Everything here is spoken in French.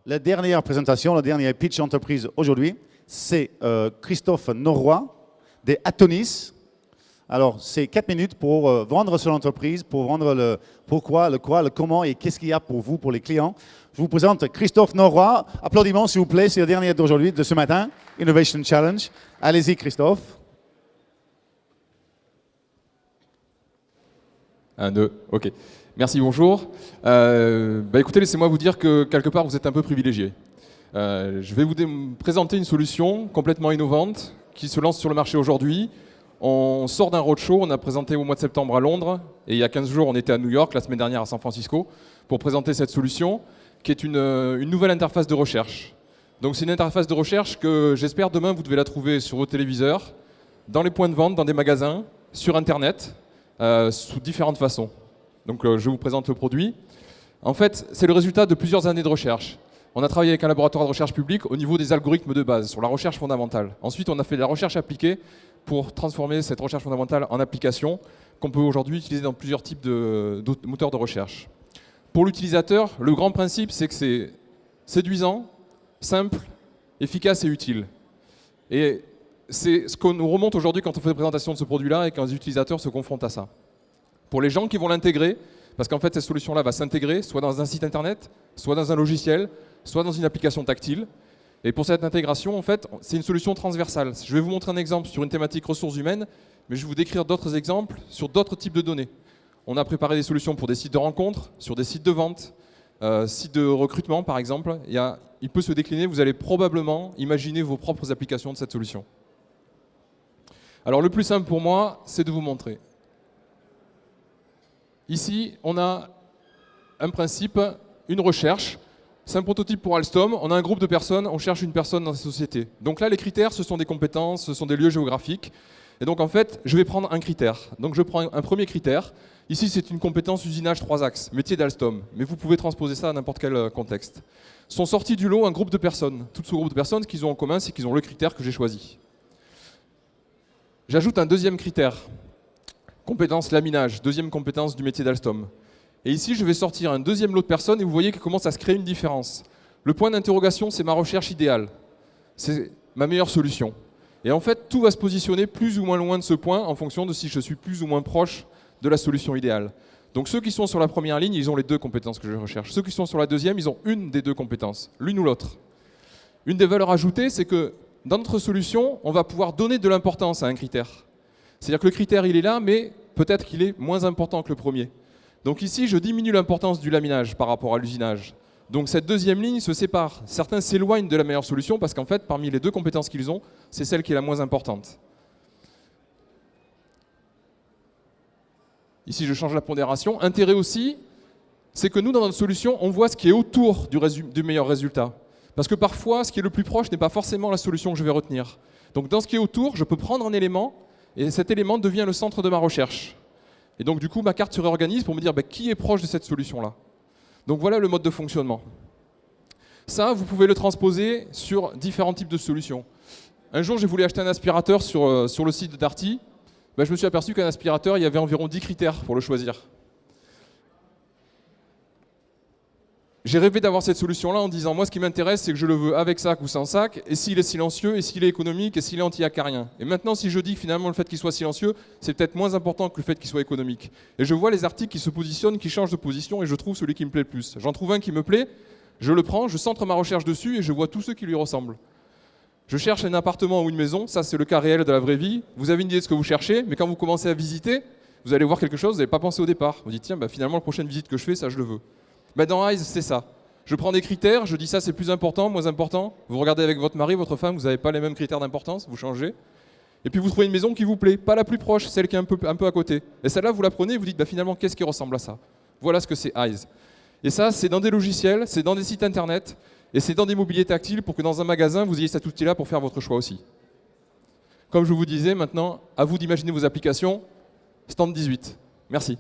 la dernière présentation, la dernière pitch entreprise aujourd'hui, c'est Christophe Norroy des Atonis. Alors, c'est 4 minutes pour vendre son entreprise, pour vendre le pourquoi, le quoi, le comment et qu'est-ce qu'il y a pour vous, pour les clients. Je vous présente Christophe Norroy. Applaudissements, s'il vous plaît. C'est le dernier d'aujourd'hui, de ce matin, Innovation Challenge. Allez-y, Christophe. 1, 2, ok. Merci, bonjour. Écoutez, laissez-moi vous dire que quelque part, vous êtes un peu privilégié. Je vais vous présenter une solution complètement innovante qui se lance sur le marché aujourd'hui. On sort d'un roadshow, on a présenté au mois de septembre à Londres, et il y a 15 jours, on était à New York, la semaine dernière à San Francisco, pour présenter cette solution, qui est une nouvelle interface de recherche. Donc c'est une interface de recherche que j'espère demain, vous devez la trouver sur vos téléviseurs, dans les points de vente, dans des magasins, sur Internet, sous différentes façons. Donc je vous présente le produit. En fait, c'est le résultat de plusieurs années de recherche. On a travaillé avec un laboratoire de recherche public au niveau des algorithmes de base, sur la recherche fondamentale. Ensuite, on a fait de la recherche appliquée pour transformer cette recherche fondamentale en application qu'on peut aujourd'hui utiliser dans plusieurs types de moteurs de recherche. Pour l'utilisateur, le grand principe, c'est que c'est séduisant, simple, efficace et utile. Et c'est ce qu'on nous remonte aujourd'hui quand on fait la présentation de ce produit-là et quand les utilisateurs se confrontent à ça. Pour les gens qui vont l'intégrer, parce qu'en fait, cette solution-là va s'intégrer soit dans un site internet, soit dans un logiciel, soit dans une application tactile. Et pour cette intégration, en fait, c'est une solution transversale. Je vais vous montrer un exemple sur une thématique ressources humaines, mais je vais vous décrire d'autres exemples sur d'autres types de données. On a préparé des solutions pour des sites de rencontres, sur des sites de vente, sites de recrutement par exemple. Il peut se décliner, vous allez probablement imaginer vos propres applications de cette solution. Alors le plus simple pour moi, c'est de vous montrer. Ici, on a un principe, une recherche. C'est un prototype pour Alstom. On a un groupe de personnes, on cherche une personne dans la société. Donc là, les critères, ce sont des compétences, ce sont des lieux géographiques. Et donc en fait, je vais prendre un critère. Donc je prends un premier critère. Ici, c'est une compétence usinage 3 axes, métier d'Alstom. Mais vous pouvez transposer ça à n'importe quel contexte. Sont sortis du lot un groupe de personnes. Tout ce groupe de personnes, ce qu'ils ont en commun, c'est qu'ils ont le critère que j'ai choisi. J'ajoute un deuxième critère. Compétence laminage, deuxième compétence du métier d'Alstom. Et ici, je vais sortir un deuxième lot de personnes et vous voyez qu'il commence à se créer une différence. Le point d'interrogation, c'est ma recherche idéale. C'est ma meilleure solution. Et en fait, tout va se positionner plus ou moins loin de ce point en fonction de si je suis plus ou moins proche de la solution idéale. Donc ceux qui sont sur la première ligne, ils ont les deux compétences que je recherche. Ceux qui sont sur la deuxième, ils ont une des deux compétences, l'une ou l'autre. Une des valeurs ajoutées, c'est que dans notre solution, on va pouvoir donner de l'importance à un critère. C'est-à-dire que le critère, il est là, mais peut-être qu'il est moins important que le premier. Donc ici, je diminue l'importance du laminage par rapport à l'usinage. Donc cette deuxième ligne se sépare. Certains s'éloignent de la meilleure solution parce qu'en fait, parmi les deux compétences qu'ils ont, c'est celle qui est la moins importante. Ici, je change la pondération. Intérêt aussi, c'est que nous, dans notre solution, on voit ce qui est autour du meilleur résultat. Parce que parfois, ce qui est le plus proche n'est pas forcément la solution que je vais retenir. Donc dans ce qui est autour, je peux prendre un élément et cet élément devient le centre de ma recherche. Et donc du coup, ma carte se réorganise pour me dire qui est proche de cette solution-là. Donc voilà le mode de fonctionnement. Ça, vous pouvez le transposer sur différents types de solutions. Un jour, j'ai voulu acheter un aspirateur sur le site de Darty. Je me suis aperçu qu'un aspirateur, il y avait environ 10 critères pour le choisir. J'ai rêvé d'avoir cette solution-là en disant, moi ce qui m'intéresse, c'est que je le veux avec sac ou sans sac, et s'il est silencieux, et s'il est économique, et s'il est anti-acarien. Et maintenant, si je dis que finalement le fait qu'il soit silencieux, c'est peut-être moins important que le fait qu'il soit économique. Et je vois les articles qui se positionnent, qui changent de position, et je trouve celui qui me plaît le plus. J'en trouve un qui me plaît, je le prends, je centre ma recherche dessus, et je vois tous ceux qui lui ressemblent. Je cherche un appartement ou une maison, ça c'est le cas réel de la vraie vie. Vous avez une idée de ce que vous cherchez, mais quand vous commencez à visiter, vous allez voir quelque chose, vous n'avez pas pensé au départ. Vous dites, tiens, finalement, la prochaine visite que je fais, ça je le veux. Dans Eyes, c'est ça. Je prends des critères, je dis ça c'est plus important, moins important. Vous regardez avec votre mari, votre femme, vous n'avez pas les mêmes critères d'importance, vous changez. Et puis vous trouvez une maison qui vous plaît, pas la plus proche, celle qui est un peu à côté. Et celle-là, vous la prenez et vous dites finalement qu'est-ce qui ressemble à ça. Voilà ce que c'est Eyes. Et ça, c'est dans des logiciels, c'est dans des sites internet, et c'est dans des mobiliers tactiles pour que dans un magasin, vous ayez cet outil-là pour faire votre choix aussi. Comme je vous disais, maintenant, à vous d'imaginer vos applications. Stand 18. Merci.